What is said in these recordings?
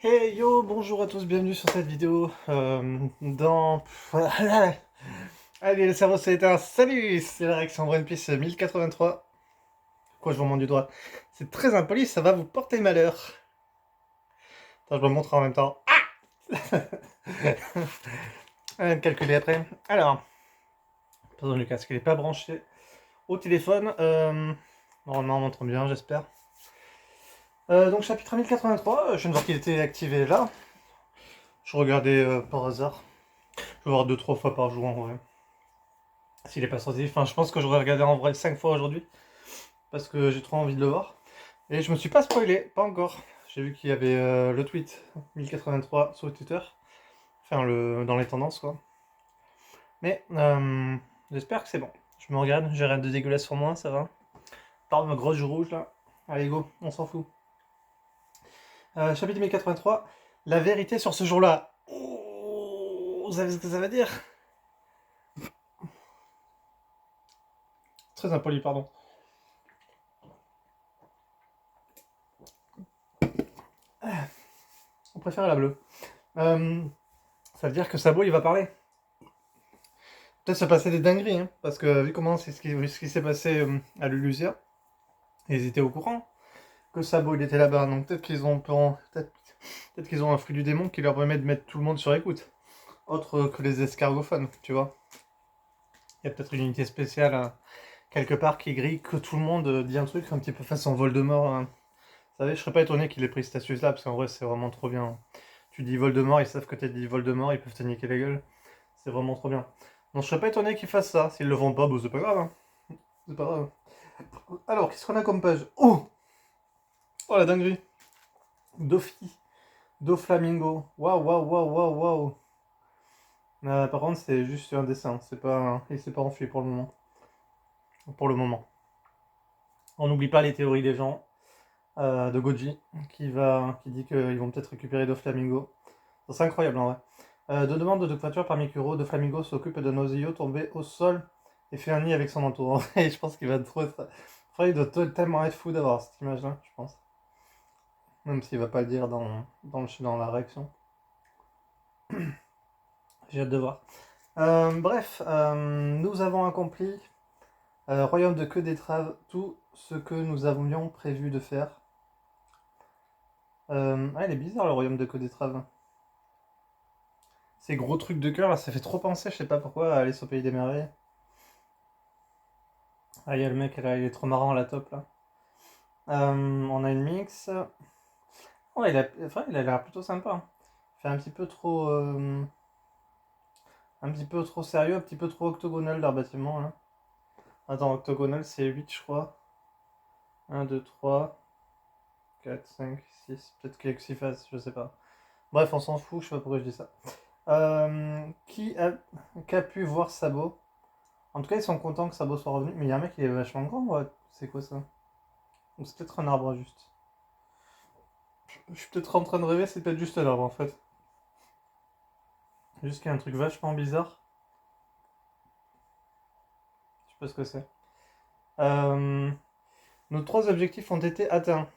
Hey yo, bonjour à tous, bienvenue sur cette vidéo. Allez, le cerveau s'est éteint. Salut, c'est la réaction One Piece 1083. Quoi, je vous montre du doigt? C'est très impoli, ça va vous porter malheur. Attends, je me montre en même temps. Calculer après. Alors, pardon, le casque, il n'est pas branché au téléphone. Normalement, on m'entend bien, j'espère. Donc, chapitre 1083, je viens de voir qu'il était activé là. Je regardais par hasard. Je vais voir 2-3 fois par jour en vrai. S'il est pas sorti, enfin, je pense que j'aurais regardé en vrai 5 fois aujourd'hui. Parce que j'ai trop envie de le voir. Et je me suis pas spoilé, pas encore. J'ai vu qu'il y avait le tweet 1083 sur Twitter. Enfin, dans les tendances, quoi. Mais j'espère que c'est bon. Je me regarde, j'ai rien de dégueulasse sur moi, ça va. Par ma grosse joue rouge, là. Allez, go, on s'en fout. Chapitre 1083, la vérité sur ce jour-là. Oh, vous savez ce que ça veut dire? Très impoli, pardon. On préfère la bleue. Ça veut dire que Sabo, il va parler. Peut-être se passer des dingueries, hein, parce que vu comment c'est ce qui s'est passé à Lulusia, ils étaient au courant que Sabo il était là-bas, donc peut-être qu'ils ont un fruit du démon qui leur permet de mettre tout le monde sur écoute, autre que les escargophones, tu vois. Il y a peut-être une unité spéciale quelque part qui grille que tout le monde dit un truc un petit peu façon Voldemort. Hein. Vous savez, je serais pas étonné qu'il ait pris cette astuce-là, parce qu'en vrai c'est vraiment trop bien. Tu dis Voldemort, ils savent que t'as dit Voldemort, ils peuvent te niquer la gueule. C'est vraiment trop bien. Donc je serais pas étonné qu'ils fassent ça. S'ils le vendent pas, bah, c'est pas grave. Hein. C'est pas grave. Alors, qu'est-ce qu'on a comme page? Oh! Oh la dinguerie! Dofi. Doflamingo. Waouh, waouh, waouh, waouh, waouh. Par contre, c'est juste un dessin. Il s'est pas enfui pour le moment. Pour le moment. On n'oublie pas les théories des gens. De Goji. Qui dit qu'ils vont peut-être récupérer Doflamingo. C'est incroyable en vrai. De demande de voiture par Mikuro, Doflamingo s'occupe de Nozio tombé au sol et fait un nid avec son manteau. Et je pense qu'il va trop être. Enfin, il doit tellement être fou d'avoir cette image-là, je pense. Même s'il va pas le dire dans la réaction. J'ai hâte de voir. Bref, nous avons accompli, royaume de queue d'étrave, tout ce que nous avions prévu de faire. Il est bizarre le royaume de queue d'étrave. Ces gros trucs de cœur là, ça fait trop penser, je sais pas pourquoi, à Alice au pays des merveilles. Ah, il y a le mec là, il est trop marrant la top là. On a une mix. Oh, il a l'air plutôt sympa. Hein. Il fait un petit peu trop sérieux, un petit peu trop octogonal leur bâtiment. Là. Attends, octogonal c'est 8 je crois. 1, 2, 3, 4, 5, 6. Peut-être qu'il y a que 6 faces, je sais pas. Bref, on s'en fout, je sais pas pourquoi je dis ça. Euh, qui, a, qui a pu voir Sabo? En tout cas, ils sont contents que Sabo soit revenu. Mais il y a un mec qui est vachement grand, ouais. C'est quoi ça? Ou c'est peut-être un arbre juste. Je suis peut-être en train de rêver, c'est peut-être juste un arbre en fait. Juste qu'il y a un truc vachement bizarre. Je sais pas ce que c'est. Euh, nos 3 objectifs ont été atteints.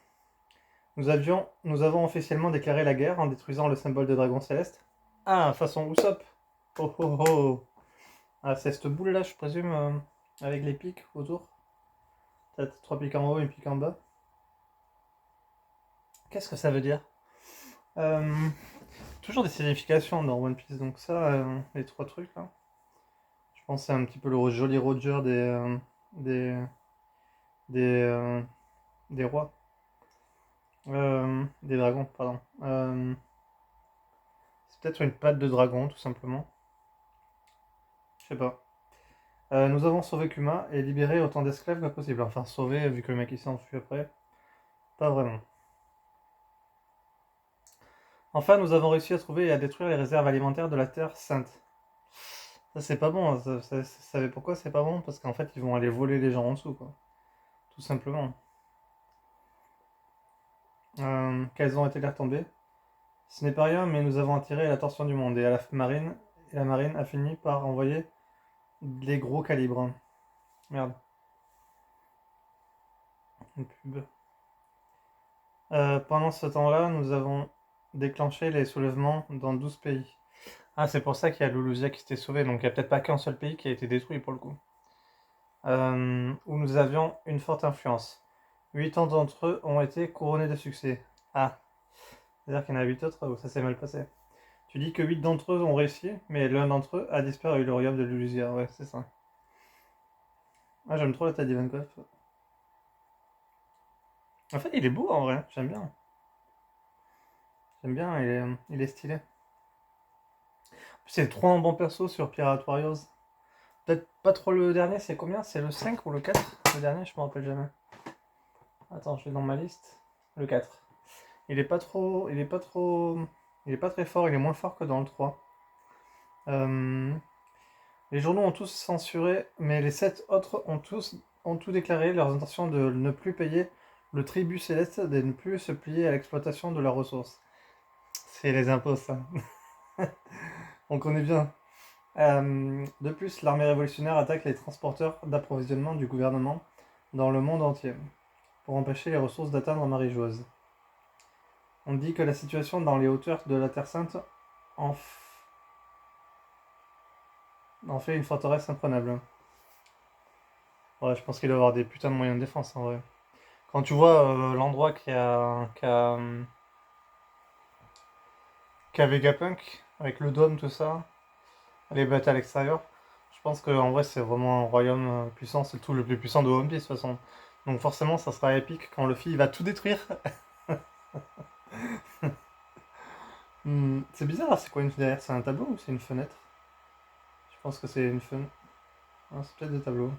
Nous avons officiellement déclaré la guerre en détruisant le symbole de dragon céleste. Ah, façon Usopp. Oh oh oh. Ah, c'est cette boule là, je présume, avec les pics autour. Peut-être 3 pics en haut et une pic en bas. Qu'est-ce que ça veut dire? Euh, Toujours des significations dans One Piece, donc ça, les 3 trucs là. Je pense que c'est un petit peu le joli Roger des, des, euh, des rois. Des dragons, pardon. C'est peut-être une patte de dragon, tout simplement. Je sais pas. Nous avons sauvé Kuma et libéré autant d'esclaves que possible. Enfin, sauvé, vu que le mec il s'est enfui après. Pas vraiment. Enfin, nous avons réussi à trouver et à détruire les réserves alimentaires de la Terre Sainte. Ça, c'est pas bon. Vous savez pourquoi c'est pas bon? Parce qu'en fait, ils vont aller voler les gens en dessous, quoi. Tout simplement. Quelles ont été les retombées? Ce n'est pas rien, mais nous avons attiré l'attention du monde et la marine a fini par envoyer des gros calibres. Merde, une pub. Pendant ce temps-là, nous avons déclenché les soulèvements dans 12 pays. Ah, c'est pour ça qu'il y a Loulousia qui s'était sauvé, donc il n'y a peut-être pas qu'un seul pays qui a été détruit pour le coup. Où nous avions une forte influence. 8 ans d'entre eux ont été couronnés de succès. Ah, c'est-à-dire qu'il y en a 8 autres où ça s'est mal passé. Tu dis que 8 d'entre eux ont réussi, mais l'un d'entre eux a disparu, le royaume de Loulousia, ouais, c'est ça. Ah, j'aime trop la taille d'Ivankov. En fait, il est beau en vrai, j'aime bien. J'aime bien, il est stylé. C'est trop un bon perso sur Pirate Warriors. Peut-être pas trop le dernier, c'est combien? C'est le 5 ou le 4? Le dernier, je me rappelle jamais. Attends, je vais dans ma liste. Le 4. Il est pas trop. Il est pas trop. Il est pas très fort, il est moins fort que dans le 3. Euh, Les journaux ont tous censuré, mais les 7 autres ont tout déclaré leurs intentions de ne plus payer le tribut céleste, de ne plus se plier à l'exploitation de leurs ressources. C'est les impôts, ça. On connaît bien. De plus, l'armée révolutionnaire attaque les transporteurs d'approvisionnement du gouvernement dans le monde entier pour empêcher les ressources d'atteindre Marie-Joise. On dit que la situation dans les hauteurs de la Terre Sainte en, en fait une forteresse imprenable. Ouais, je pense qu'il doit y avoir des putains de moyens de défense en vrai. Quand tu vois l'endroit qu'a Vegapunk, avec le dôme, tout ça, les bêtes à l'extérieur, je pense qu'en vrai c'est vraiment un royaume puissant, c'est le tout le plus puissant de One Piece de toute façon. Donc forcément ça sera épique quand Luffy va tout détruire. C'est bizarre, c'est quoi une derrière? C'est un tableau ou c'est une fenêtre? Je pense que c'est une fenêtre. Ah, c'est peut-être des tableaux.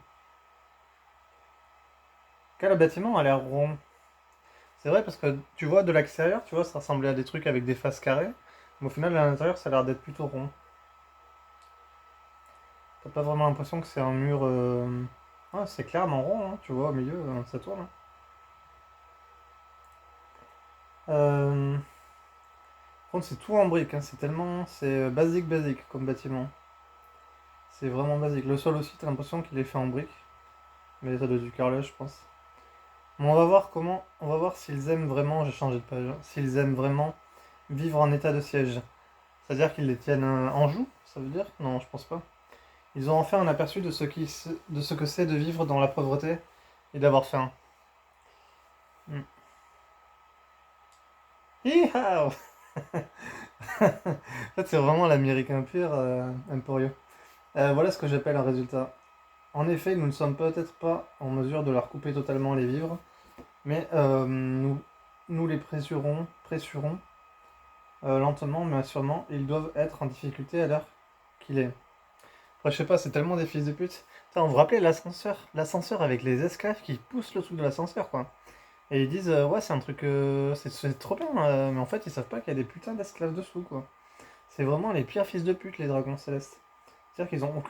Quel le bâtiment a l'air rond. C'est vrai parce que tu vois de l'extérieur, tu vois, ça ressemblait à des trucs avec des faces carrées. Mais au final, à l'intérieur, ça a l'air d'être plutôt rond. T'as pas vraiment l'impression que c'est un mur. Ah, c'est clairement rond, hein, tu vois, au milieu, ça tourne. Hein. Par contre, c'est tout en briques, hein, c'est tellement. C'est basique comme bâtiment. C'est vraiment basique. Le sol aussi, t'as l'impression qu'il est fait en briques. Mais ça doit être du carrelage, je pense. Bon, on va voir comment. On va voir s'ils aiment vraiment. J'ai changé de page. Hein, s'ils aiment vraiment vivre en état de siège. C'est-à-dire qu'ils les tiennent en joue, ça veut dire? Non, je pense pas. Ils ont enfin un aperçu de ce que c'est de vivre dans la pauvreté et d'avoir faim. Hmm. Hi-ha. En fait, c'est vraiment l'américain pur, Emporio. Voilà ce que j'appelle un résultat. En effet, nous ne sommes peut-être pas en mesure de leur couper totalement les vivres, mais nous les pressurons lentement mais sûrement. Ils doivent être en difficulté à l'heure qu'il est. Après, je sais pas, c'est tellement des fils de pute. Putain, on vous rappelait l'ascenseur avec les esclaves qui poussent le truc de l'ascenseur, quoi. Et ils disent, ouais, c'est un truc, c'est trop bien, mais en fait, ils savent pas qu'il y a des putains d'esclaves dessous, quoi. C'est vraiment les pires fils de pute, les dragons célestes. C'est-à-dire qu'ils ont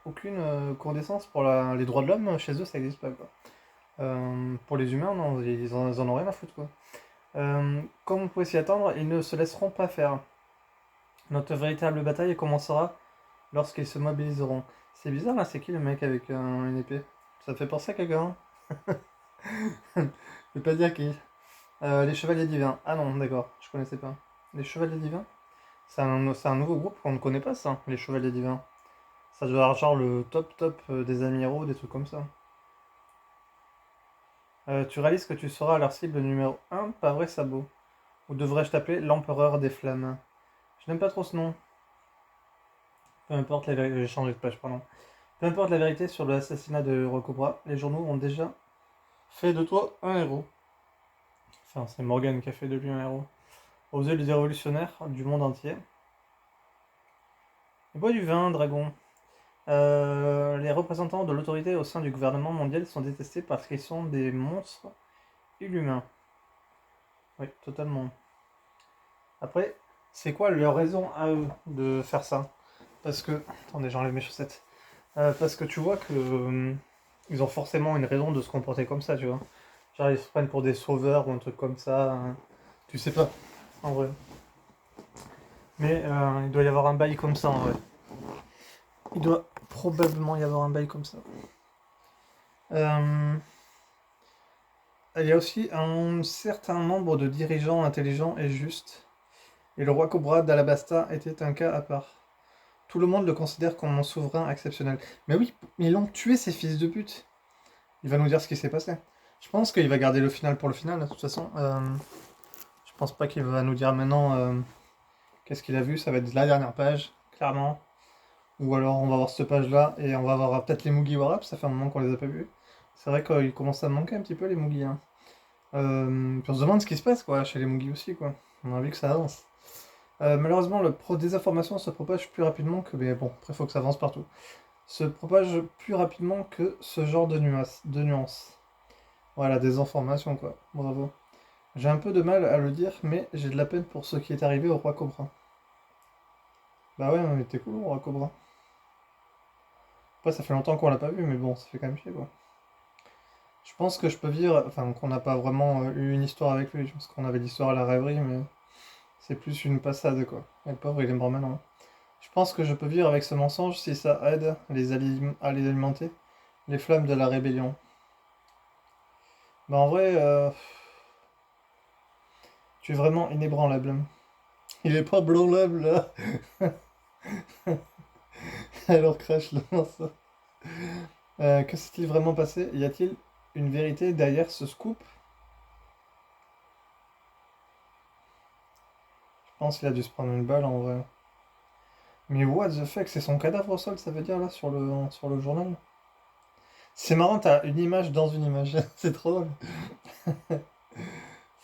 aucune condescence pour les droits de l'homme, chez eux, ça n'existe pas, quoi. Pour les humains, non, ils en ont rien à foutre, quoi. Comme on pouvait s'y attendre, ils ne se laisseront pas faire. Notre véritable bataille commencera lorsqu'ils se mobiliseront. C'est bizarre, là, c'est qui le mec avec une épée? Ça te fait penser à quelqu'un? Je vais pas dire qui. Les Chevaliers Divins. Ah non, d'accord, je connaissais pas. Les Chevaliers Divins? C'est un nouveau groupe qu'on ne connaît pas, ça, les Chevaliers Divins. Ça doit être genre le top des amiraux, des trucs comme ça. Tu réalises que tu seras leur cible numéro un, pas vrai, Sabot? Ou devrais-je t'appeler l'Empereur des Flammes? Je n'aime pas trop ce nom. Peu importe la vérité, j'ai changé de page, pardon. Peu importe la vérité sur l'assassinat de Rocobra, les journaux ont déjà fait de toi un héros. Enfin, c'est Morgan qui a fait de lui un héros. Aux yeux des révolutionnaires du monde entier. Bois du vin, dragon. Les représentants de l'autorité au sein du gouvernement mondial sont détestés parce qu'ils sont des monstres inhumains. Oui, totalement. Après, c'est quoi leur raison à eux de faire ça? Parce que... Attendez, j'enlève mes chaussettes. Parce que tu vois que... ils ont forcément une raison de se comporter comme ça, tu vois. Genre, ils se prennent pour des sauveurs ou un truc comme ça. Hein. Tu sais pas, en vrai. Mais il doit y avoir un bail comme ça, en vrai. Il doit probablement y avoir un bail comme ça. Euh, Il y a aussi un certain nombre de dirigeants intelligents et justes Et le roi Cobra d'Alabasta était un cas à part. Tout le monde le considère comme un souverain exceptionnel. Mais oui, ils l'ont tué, ces fils de pute. Il va nous dire ce qui s'est passé. Je pense qu'il va garder le final pour le final, de toute façon. Je pense pas qu'il va nous dire maintenant qu'est-ce qu'il a vu. Ça va être la dernière page, clairement. Ou alors on va voir cette page-là et on va voir peut-être les Mugiwara, parce que ça fait un moment qu'on les a pas vus. C'est vrai qu'il commence à me manquer un petit peu les Mugi. Hein. Puis on se demande ce qui se passe quoi, chez les Mugi aussi. Quoi. On a envie que ça avance. Malheureusement, le désinformation se propage plus rapidement que. Mais bon, après, il faut que ça avance partout. Se propage plus rapidement que ce genre de nuances. Voilà, des informations quoi. Bravo. J'ai un peu de mal à le dire, mais j'ai de la peine pour ce qui est arrivé au roi Cobra. Bah ouais, on était cool, le roi Cobra. Après, ça fait longtemps qu'on l'a pas vu, mais bon, ça fait quand même chier quoi. Je pense que je peux vivre. Enfin, qu'on n'a pas vraiment eu une histoire avec lui. Je pense qu'on avait l'histoire à la rêverie, mais c'est plus une passade quoi. Et le pauvre, il est mort maintenant. Je pense que je peux vivre avec ce mensonge si ça aide à les alimenter. Les flammes de la rébellion. Bah en vrai, tu es vraiment inébranlable. Il est pas branlable là. Alors crash le morceau. Que s'est-il vraiment passé? Y a-t-il une vérité derrière ce scoop? Je pense qu'il a dû se prendre une balle en vrai. Mais what the fuck, c'est son cadavre au sol, ça veut dire là sur le journal? C'est marrant, t'as une image dans une image. C'est trop drôle.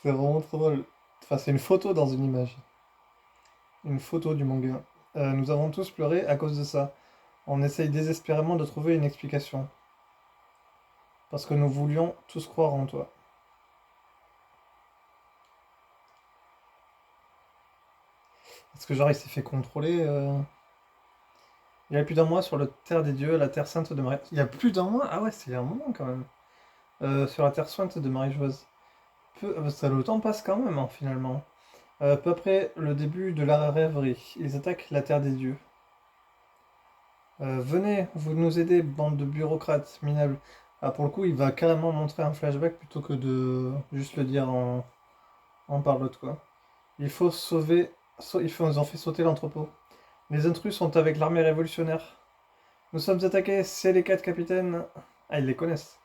C'est vraiment trop drôle. Enfin, c'est une photo dans une image. Une photo du manga. Nous avons tous pleuré à cause de ça. On essaye désespérément de trouver une explication. Parce que nous voulions tous croire en toi. Est-ce que genre il s'est fait contrôler Il y a plus d'un mois sur la terre des dieux, la terre sainte de Marie. Il y a plus d'un mois? Ah ouais, c'est un moment quand même. Sur la terre sainte de Marie-Joise. Le temps passe quand même, hein, finalement. Peu après le début de la rêverie, ils attaquent la terre des dieux. Venez, vous nous aidez, bande de bureaucrates minables. Ah, pour le coup, il va carrément montrer un flashback plutôt que de juste le dire en parlotte, quoi. Il faut sauver. Ils ont fait sauter l'entrepôt. Les intrus sont avec l'armée révolutionnaire. Nous sommes attaqués, c'est les quatre capitaines. Ah, ils les connaissent.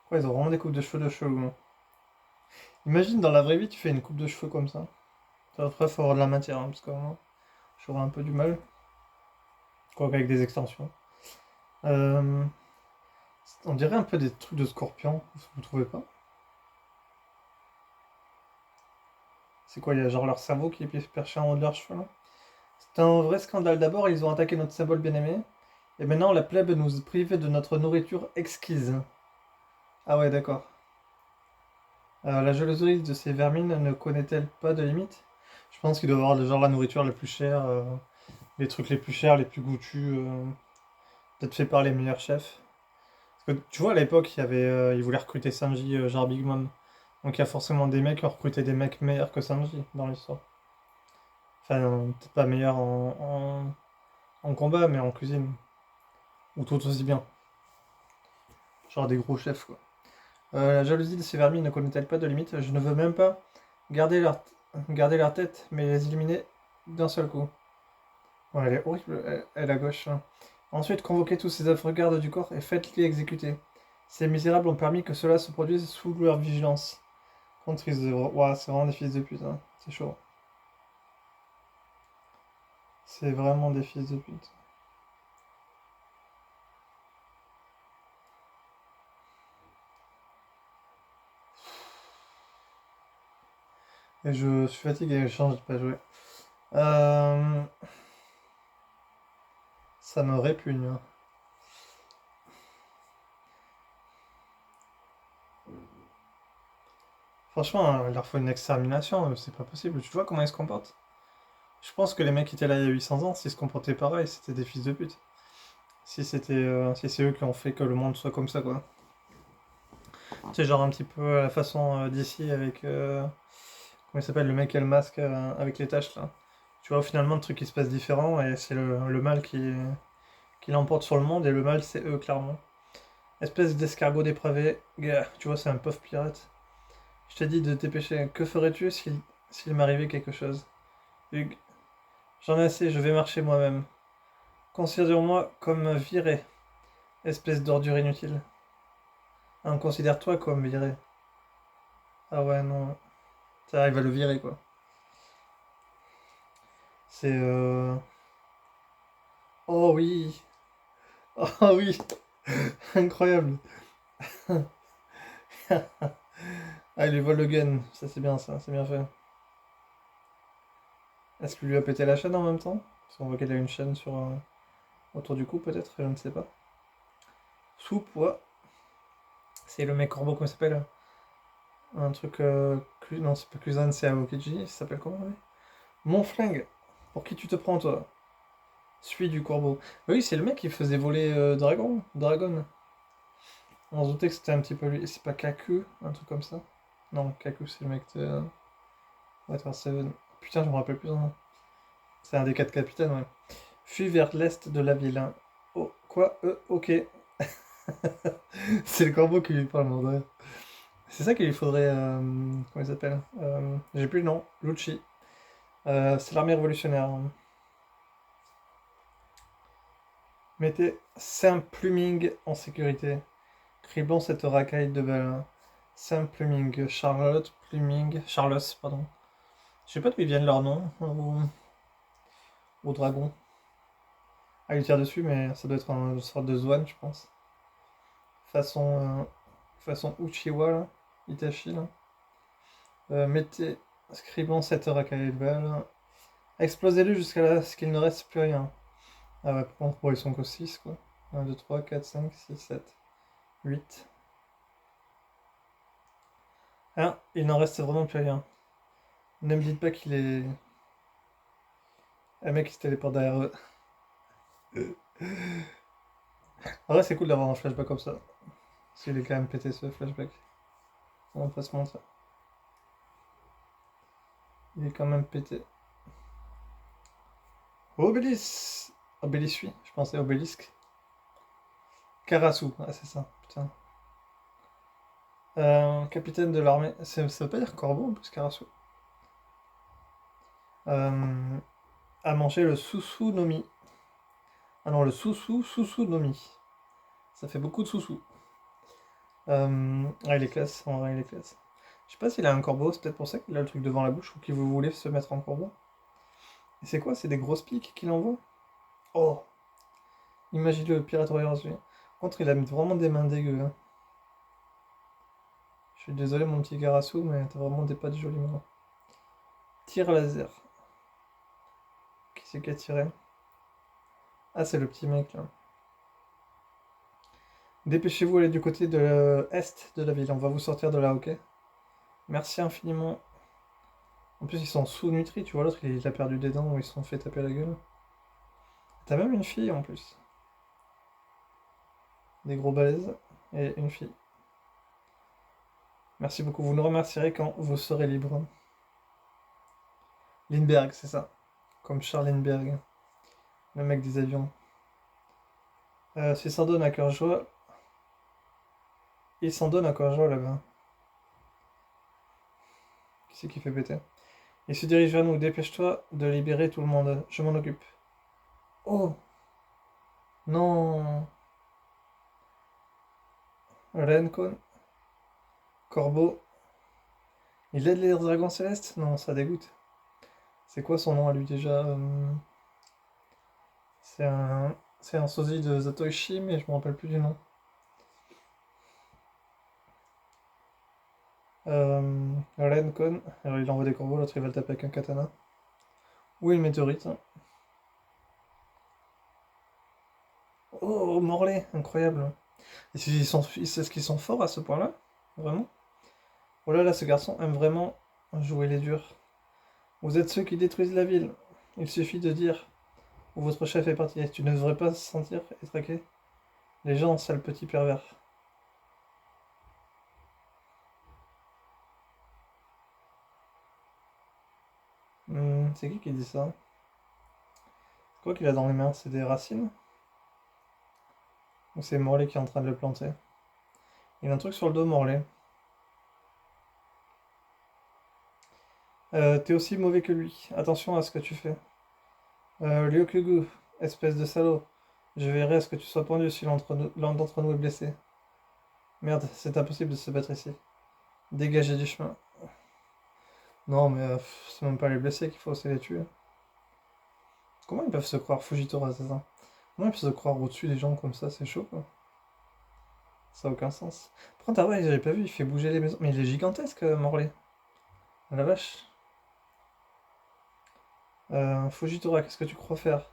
Ouais, ils ont vraiment des coupes de cheveux de chelou. Hein. Imagine dans la vraie vie, tu fais une coupe de cheveux comme ça. Après, faut avoir de la matière, hein, parce que j'aurais un peu du mal. Quoi qu'avec des extensions. Euh, on dirait un peu des trucs de scorpion, vous trouvez pas? C'est quoi, il y a genre leur cerveau qui est perché en haut de leurs cheveux là? C'est un vrai scandale. D'abord, ils ont attaqué notre symbole bien-aimé, et maintenant la plèbe nous prive de notre nourriture exquise. Ah ouais, d'accord. La jalousie de ces vermines ne connaît-elle pas de limite? Je pense qu'il doit y avoir genre la nourriture la plus chère, les trucs les plus chers, les plus goûtus, peut-être fait par les meilleurs chefs. Parce que tu vois, à l'époque, ils voulaient recruter Sanji, genre Big Mom. Donc il y a forcément des mecs qui ont recruté des mecs meilleurs que Sanji dans l'histoire. Enfin, peut-être pas meilleurs en combat, mais en cuisine. Ou tout aussi bien. Genre des gros chefs, quoi. La jalousie de ces vermines ne connaît-elle pas de limite? Je ne veux même pas garder leur, garder leur tête, mais les éliminer d'un seul coup. Ouais, elle est horrible, elle à gauche. Hein. Ensuite, convoquez tous ces affreux gardes du corps et faites-les exécuter. Ces misérables ont permis que cela se produise sous leur vigilance. Contre ils de... Ouah, c'est vraiment des fils de pute, hein. C'est chaud. C'est vraiment des fils de pute. Et je suis fatigué, je change de pas jouer. Euh, Ça me répugne. Hein. Franchement, il leur faut une extermination, c'est pas possible. Tu vois comment ils se comportent? Je pense que les mecs qui étaient là il y a 800 ans, s'ils se comportaient pareil, c'était des fils de pute. Si c'est eux qui ont fait que le monde soit comme ça, quoi. C'est genre un petit peu la façon d'ici avec. Comment il s'appelle le mec qui a le masque avec les taches là. Tu vois, finalement, le truc qui se passe différent et c'est le mal qui l'emporte sur le monde et le mal c'est eux, clairement. Espèce d'escargot dépravé. Gars, tu vois, c'est un pauvre pirate. Je t'ai dit de te dépêcher. Que ferais-tu s'il m'arrivait quelque chose. Hugues, j'en ai assez, je vais marcher moi-même. Considère-moi comme viré, espèce d'ordure inutile. Ah, considère-toi comme viré. Ah ouais, non. Ça arrive à le virer, quoi. C'est Oh oui. Oh oui. Incroyable. Ah, il lui vole le gun. Ça, c'est bien, ça. C'est bien fait. Est-ce qu'il lui a pété la chaîne en même temps? Parce qu'on voit qu'elle a une chaîne sur, autour du cou, peut-être. Je ne sais pas. Sous-poids. C'est le mec corbeau, comment il s'appelle? Un truc... Non, c'est pas Kuzan, c'est Aokiji. Il s'appelle comment, lui? Mon flingue. Pour qui tu te prends, toi? Suis du corbeau. Oui, c'est le mec qui faisait voler Dragon. On se doutait que c'était un petit peu lui. C'est pas Kaku, un truc comme ça? Non, Kaku, c'est le mec de Water Seven. Putain, je me rappelle plus son nom. C'est un des quatre capitaines, ouais. Fuis vers l'est de la ville, hein. Oh, quoi? Ok. C'est le corbeau qui lui parle, mon dieu. C'est ça qu'il lui faudrait. Comment il s'appelle? J'ai plus le nom. Lucci. C'est l'armée révolutionnaire, hein. Mettez Saint-Pluming en sécurité. Criblons cette racaille de belles. Saint-Pluming. Charlotte Pluming. Charles, pardon. Je sais pas d'où ils viennent leurs noms au dragon. Ah, il tire dessus, mais ça doit être une sorte de Zwan, je pense. Façon, façon Uchiwa, là. Itachi, là. Mettez, scribons cette racaille de belles. Explosez-le jusqu'à ce qu'il ne reste plus rien. Ah ouais, par contre, bon, ils sont que 6 quoi. 1, 2, 3, 4, 5, 6, 7, 8. Ah, il n'en reste vraiment plus rien. Ne me dites pas qu'il est... Un mec qui se téléporte derrière eux. En vrai, c'est cool d'avoir un flashback comme ça. Parce qu'il est quand même pété ce flashback. On va pas se mentir. Il est quand même pété. Obélis! Obélis, oui, je pensais obélisque. Karasu, ah c'est ça, putain. Capitaine de l'armée. Ça veut pas dire corbeau en plus, Karasu. Euh, a mangé le Susu Nomi. Ah non, le Susu Nomi. Ça fait beaucoup de sous-sous. Ah, il est classe, en vrai, il est classe. Je sais pas s'il a un corbeau, c'est peut-être pour ça qu'il a le truc devant la bouche ou qu'il voulait se mettre en corbeau. Et c'est quoi? C'est des grosses piques qu'il envoie? Oh! Imagine le Pirate Warriors, lui. Par contre, il a vraiment des mains dégueu, hein. Je suis désolé, mon petit Garasu, mais t'as vraiment des pattes jolies mains. Tir laser. Qui c'est qui a tiré? Ah, c'est le petit mec, là. Dépêchez-vous, allez du côté de l'est de la ville. On va vous sortir de là, ok? Merci infiniment. En plus, ils sont sous-nutris, tu vois, l'autre, il a perdu des dents ou ils se sont fait taper la gueule. T'as même une fille, en plus. Des gros balaises et une fille. Merci beaucoup, vous nous remercierez quand vous serez libre. Lindbergh, c'est ça. Comme Charles Lindbergh, le mec des avions. S'il s'en donne à cœur joie. Il s'en donne à cœur joie là-bas. Qui c'est qui fait péter? Il se dirige vers nous, dépêche-toi de libérer tout le monde. Je m'en occupe. Oh non. Rencon, Corbeau. Il aide les dragons célestes? Non, ça dégoûte. C'est quoi son nom à lui déjà? C'est un sosie de Zatoichi, mais je me rappelle plus du nom. Rencon. Alors il envoie des corbeaux, l'autre il va le taper avec un katana. Ou une météorite, hein. Oh, Morlaix, incroyable. Est-ce qu'ils sont forts à ce point-là? Vraiment? Oh là là, ce garçon aime vraiment jouer les durs. Vous êtes ceux qui détruisent la ville. Il suffit de dire où votre chef est parti. Tu ne devrais pas se sentir et traquer les gens, sale petit pervers. C'est qui dit ça? C'est quoi qu'il a dans les mains? C'est des racines? Ou c'est Morlaix qui est en train de le planter? Il a un truc sur le dos, Morlaix. T'es aussi mauvais que lui. Attention à ce que tu fais. Ryokugu, espèce de salaud. Je veillerai à ce que tu sois pendu si l'un d'entre nous est blessé. Merde, c'est impossible de se battre ici. Dégagez du chemin. Non, mais c'est même pas les blessés qu'il faut, c'est les tuer. Comment ils peuvent se croire Fujitora, c'est ça? Comment ils peuvent se croire au-dessus des gens comme ça, c'est chaud, quoi. Ça a aucun sens. Par contre, ah ouais, j'avais pas vu, il fait bouger les maisons. Mais il est gigantesque, Morlaix. Ah la vache. Fujitora, qu'est-ce que tu crois faire?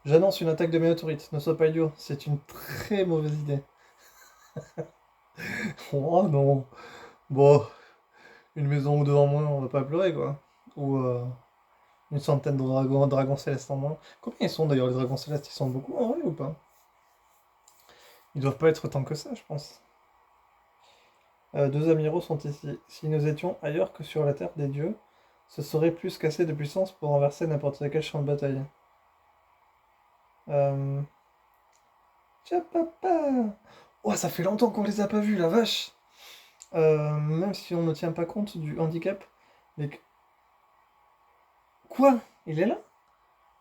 J'annonce une attaque de météorites. Ne sois pas idiot, c'est une très mauvaise idée. Oh non. Bon, une maison ou deux en moins, on va pas pleurer, quoi. Ou une centaine de dragons célestes en moins. Combien ils sont d'ailleurs les dragons célestes? Ils sont beaucoup en vrai ou pas? Ils doivent pas être tant que ça, je pense. Deux amiraux sont ici. Si nous étions ailleurs que sur la terre des dieux, ce serait plus qu'assez de puissance pour renverser n'importe quel champ de bataille. Euh... Tiens, papa! Oh, ça fait longtemps qu'on les a pas vus, la vache! Même si on ne tient pas compte du handicap, mais... Quoi? Il est là?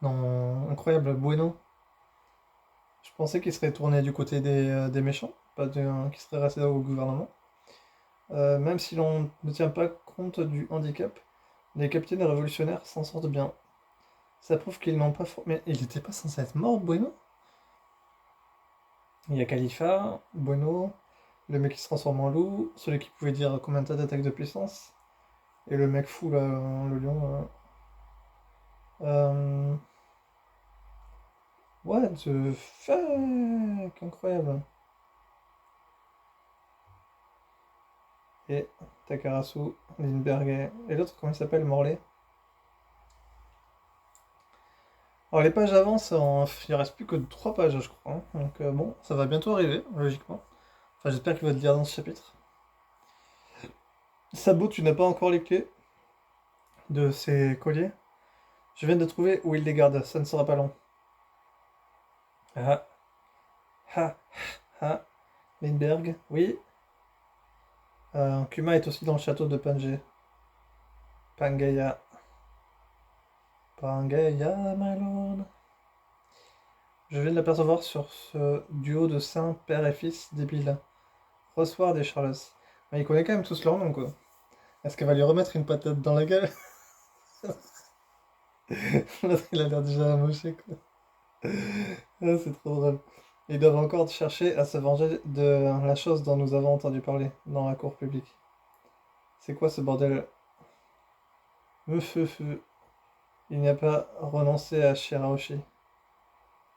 Non, incroyable, Bueno. Je pensais qu'il serait tourné du côté des méchants, pas qu'il serait resté au gouvernement. Même si l'on ne tient pas compte du handicap, les capitaines révolutionnaires s'en sortent bien. Ça prouve qu'ils n'ont pas... Mais il n'était pas censé être mort, Bueno? Il y a Khalifa, Bueno, le mec qui se transforme en loup, celui qui pouvait dire combien t'as d'attaques de puissance, et le mec fou, là, le lion. Euh, What the fuck? Incroyable. Et Takarasu, Lindbergh et l'autre, comment il s'appelle, Morlaix? Alors les pages avancent, il reste plus que 3 pages, je crois, hein. Donc bon, ça va bientôt arriver, logiquement. Enfin, j'espère qu'il va te lire dans ce chapitre. Sabo, tu n'as pas encore les clés de ces colliers? Je viens de trouver où il les garde, ça ne sera pas long. Ah, ah, ah, Lindbergh, oui. Kuma est aussi dans le château de Pangaea. Pangaea, my lord. Je viens de l'apercevoir sur ce duo de saints, père et fils débiles. Rosward et Charles. Mais il connaît quand même tous leurs noms, quoi. Est-ce qu'elle va lui remettre une patate dans la gueule? L'autre, il a l'air déjà amoché, quoi. Ah, c'est trop drôle. Ils doivent encore chercher à se venger de la chose dont nous avons entendu parler dans la cour publique. C'est quoi ce bordel? Feu. Il n'y a pas renoncé à Shirahoshi.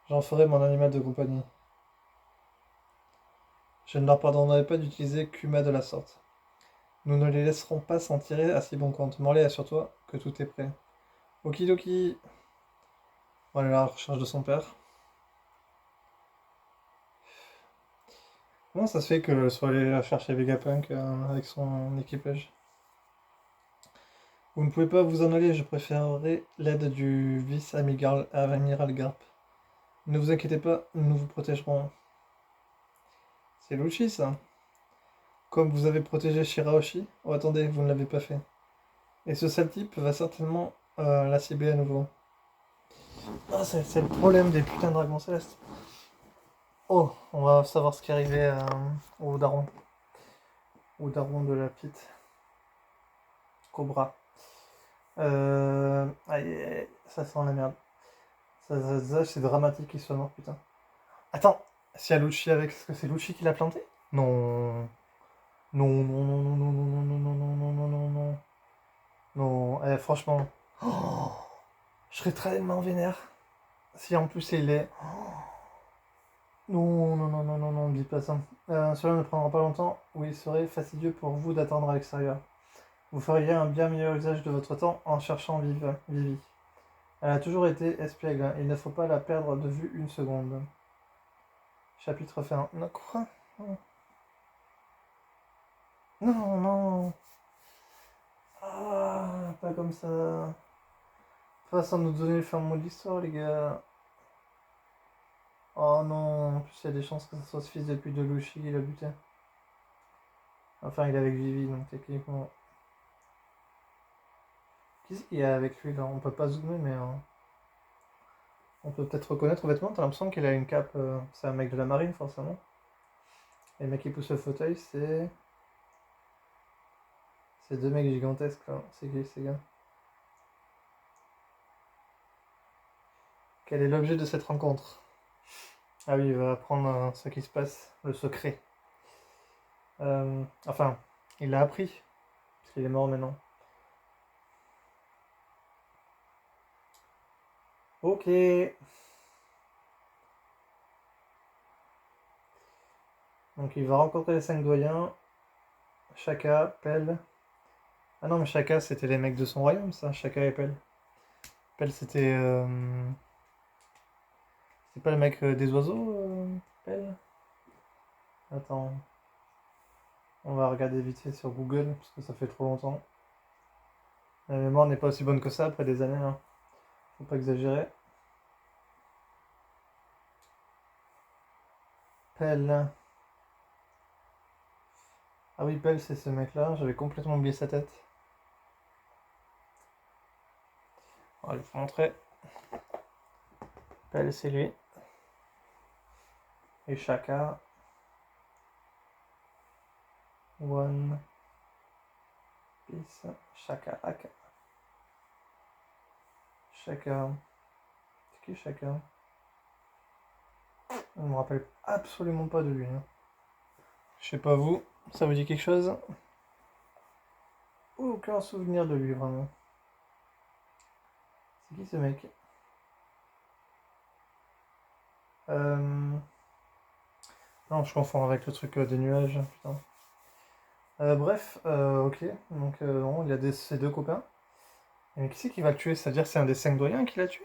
J'en ferai mon animal de compagnie. Je ne leur pardonnerai pas d'utiliser Kuma de la sorte. Nous ne les laisserons pas s'en tirer à si bon compte. Morlaix, assure-toi que tout est prêt. Okidoki. On va aller à la recherche de son père. Comment ça se fait que soit allé chercher Vegapunk avec son équipage? Vous ne pouvez pas vous en aller, je préférerais l'aide du vice-amiral Garp. Ne vous inquiétez pas, nous vous protégerons. C'est Lucci, ça. Comme vous avez protégé Shirahoshi. Oh, attendez, vous ne l'avez pas fait. Et ce sale type va certainement la cibler à nouveau. Ah, c'est le problème des putains de dragons célestes. Oh, on va savoir ce qui est arrivé au daron. Au daron de la pite. Cobra. Aïe, ça sent la merde. Ça, c'est dramatique qu'il soit mort, putain. Attends, s'il y a Lucci avec, est-ce que c'est Lucci qui l'a planté? Non. Non, non, non, non, non, non, non, non, non, non, non, non, non. Non, franchement. Oh, je serais tellement vénère. Si en plus il est. Non, non, non, non, non, non, ne dis pas ça. Cela ne prendra pas longtemps où il serait fastidieux pour vous d'attendre à l'extérieur. Vous feriez un bien meilleur usage de votre temps en cherchant Vivi. Elle a toujours été espiègle, il ne faut pas la perdre de vue une seconde. Chapitre fin. Non, quoi? Non, non. Ah, pas comme ça. Pas sans nous donner le fin mot de l'histoire, les gars. Oh non, en plus il y a des chances que ce soit ce fils de pute de Luchi qui l'a buté. Enfin, il est avec Vivi, donc techniquement. Qu'est-ce qu'il y a avec lui là? On peut pas zoomer, mais on peut peut-être reconnaître vêtements. T'as l'impression qu'il a une cape. C'est un mec de la marine, forcément. Et le mec qui pousse le fauteuil, c'est. C'est deux mecs gigantesques là. C'est qui ces gars? Quel est l'objet de cette rencontre? Ah oui, il va apprendre ce qui se passe, le secret. Enfin, il l'a appris, parce qu'il est mort maintenant. Ok. Donc il va rencontrer les 5 doyens. Shaka, Pell. Ah non, mais Shaka, c'était les mecs de son royaume, ça. Shaka et Pell. Pell, c'était. C'est pas le mec des oiseaux, Pell? Attends. On va regarder vite fait sur Google, parce que ça fait trop longtemps. La mémoire n'est pas aussi bonne que ça après des années, hein. Faut pas exagérer. Pell. Ah oui, Pell, c'est ce mec-là. J'avais complètement oublié sa tête. On va lui montrer. Pell, c'est lui. Et Shaka. One Piece. Shaka. Aka. Shaka. C'est qui Shaka? Je me rappelle absolument pas de lui, hein. Je sais pas vous, ça vous dit quelque chose? Aucun souvenir de lui, vraiment. C'est qui ce mec? Non, je confonds avec le truc des nuages, putain. Bref, ok. Donc, non, il y a ces deux copains. Mais qui c'est qui va le tuer? C'est-à-dire que c'est un des 5 doyens qui l'a tué?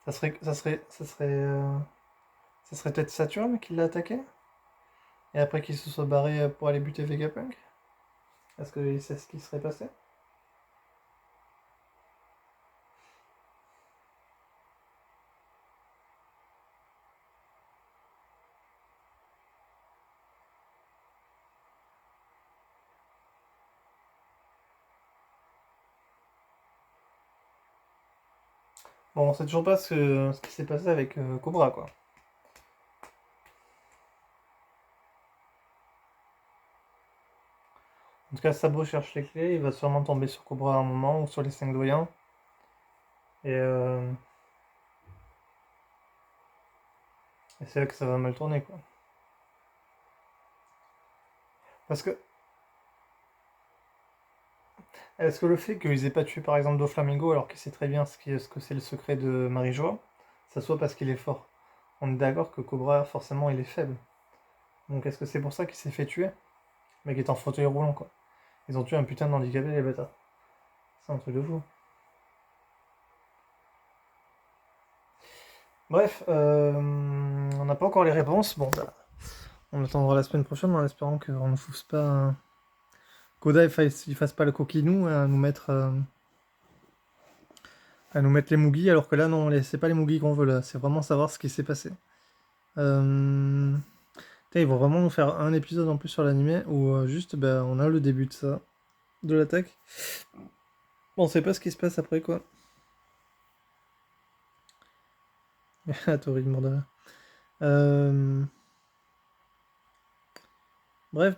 Ça serait peut-être Saturne qui l'a attaqué? Et après qu'il se soit barré pour aller buter Vegapunk? Est-ce que c'est ce qui serait passé? Bon, on sait toujours pas ce qui s'est passé avec Cobra, quoi. En tout cas, Sabo cherche les clés, il va sûrement tomber sur Cobra à un moment, ou sur les 5 doyens. Et, et c'est là que ça va mal tourner, quoi. Parce que, est-ce que le fait qu'ils aient pas tué par exemple Doflamingo alors qu'il sait très bien ce que c'est le secret de Marie-Joie, ça soit parce qu'il est fort? On est d'accord que Cobra, forcément, il est faible. Donc est-ce que c'est pour ça qu'il s'est fait tuer? Le mec est en fauteuil roulant, quoi. Ils ont tué un putain d'handicapé, les bâtards. C'est un truc de fou. Bref, on n'a pas encore les réponses. Bon, bah, on attendra la semaine prochaine en espérant qu'on ne fousse pas. Koda il fasse pas le coquinou à nous mettre les Moogies, alors que là, non, c'est pas les Moogies qu'on veut là, c'est vraiment savoir ce qui s'est passé. Ils vont vraiment nous faire un épisode en plus sur l'animé où juste bah, on a le début de ça, de l'attaque. Bon, on sait pas ce qui se passe après quoi. Tori mort de rire. Bref.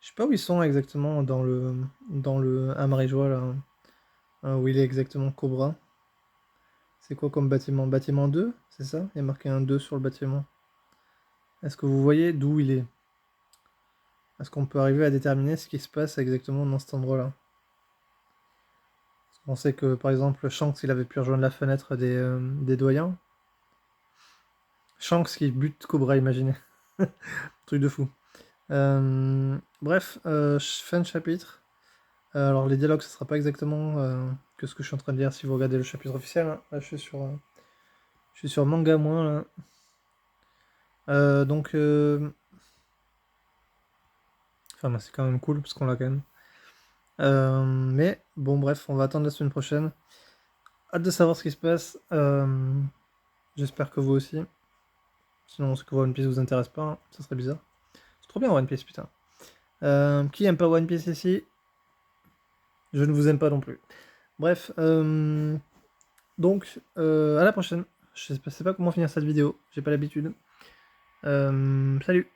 Je sais pas où ils sont exactement dans le Amarijua là, où il est exactement Cobra. C'est quoi comme bâtiment? Bâtiment 2, c'est ça? Il y a marqué un 2 sur le bâtiment. Est-ce que vous voyez d'où il est? Est-ce qu'on peut arriver à déterminer ce qui se passe exactement dans cet endroit-là? On sait que par exemple Shanks il avait pu rejoindre la fenêtre des doyens. Shanks qui bute Cobra, imaginez. Truc de fou. Bref, fin de chapitre. Alors les dialogues, ce sera pas exactement que ce que je suis en train de dire si vous regardez le chapitre officiel, hein. Là, je suis sur manga moins là. Donc, enfin, bah, c'est quand même cool parce qu'on l'a quand même. Mais bon, bref, on va attendre la semaine prochaine. Hâte de savoir ce qui se passe. J'espère que vous aussi. Sinon, c'est que One Piece vous intéresse pas, hein. Ça serait bizarre. C'est trop bien One Piece, putain. Qui aime pas One Piece ici? Je ne vous aime pas non plus. Bref, donc, à la prochaine. Je sais pas comment finir cette vidéo, j'ai pas l'habitude. Salut!